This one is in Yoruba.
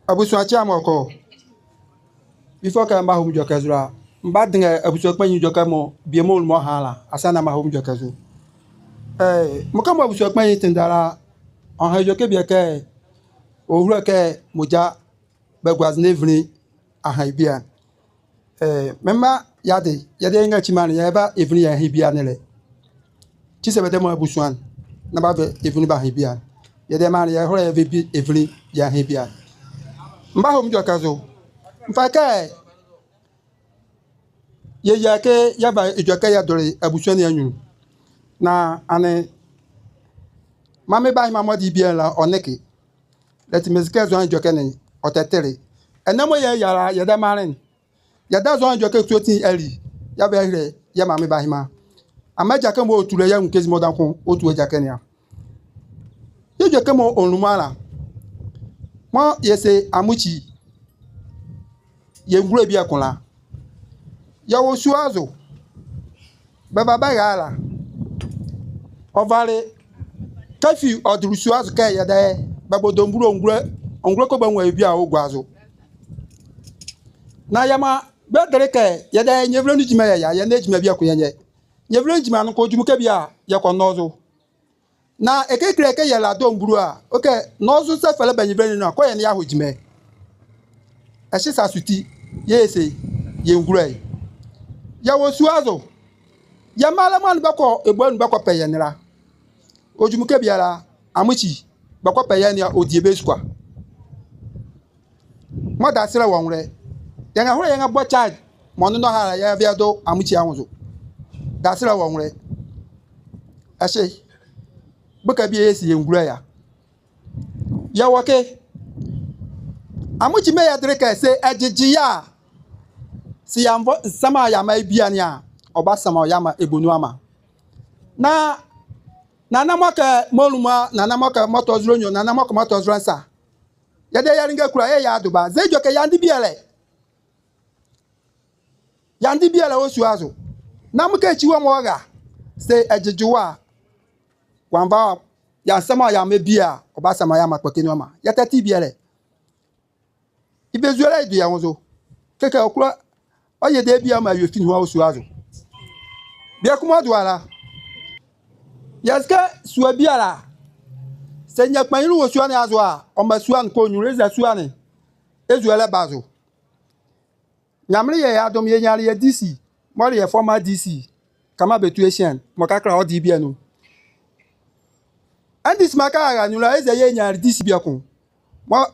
Abusuachi amoko. Before ka mahum jokazura. Mbadinga abusuakpa nyi jokamo biemol mo hala asana mahum jokazu. Mukama abusuakpa nyi tindara on ha joke biake ohura ke moja bagwaz nevni ahibia. Memma yade nga chimani yaba evni ya hibia nele. Chisebede mo abusuan na ba evni ba hibia. Yade mani ya hora evni ya hibia. Mbahum jokazu. Mfaka ye yake yaba ijoka ya dore abusuan ya nyu na ane mame ba hima modi bia la oneke let mezike zo ijoka ni otetere enamo ye yara ye da marin ya da zo ijoka tuoti eli ya ba hire ya mame ba hima amaja kan mo otule ya nkezi modan kun otu ejaka ni ya ijoka mo onumala mo yese amuchi ye ngure bia kunla ya wo suazo baba bagala ovale kafi odru suazo ka ya da babo domburu ongure ko banwa bia ogwazo na yama bedere ka ya da nyevlo ni jima ya na jima bia ko yenye nyevlo jima no ko jumu ka bia ya ko nozo na ekekire ka ya la domburu a okay nozo se fele banyevlo ni no ko ye na ya ho jima ehisa suti yese ye ngure ya wo suazo ya mala man bako egbonu bako peyenira ojumuke biara amuchi bako peyenia odiebe skwa mo da sira wonre ya nga hore ya nga bo charge mo no hara ya bia do amuchi anwo da sira wonre ashe buka bi esi ye ngura ya woke amuchi me ya dreka se ajiji ya si yambo sama ya mai biania oba sama ya ma ebonu ama na namoka moluma na namoka motozro nyo na namoka motozro nsa ya de yaringa kura ya aduba zejoke yandi biele osu azu na muka chiwo moga se ejejuwa kwamba ya sama ya mebia oba sama ya makpakenu ama ya tati biele ibezuela idu ya nzo keke okura oye de bia ma yofin ho osu azu bia kuma duala yaska suwa biara senya kpanyiru wo suwa ne azu a o ma suwa nko nyu reza suwa ne ezuele bazu nyamre ye adom ye nyare ye DC mori ye former DC kama betuation mo kakra odi bia no andis maka aga nyula eze ye nyare DC bia kun mo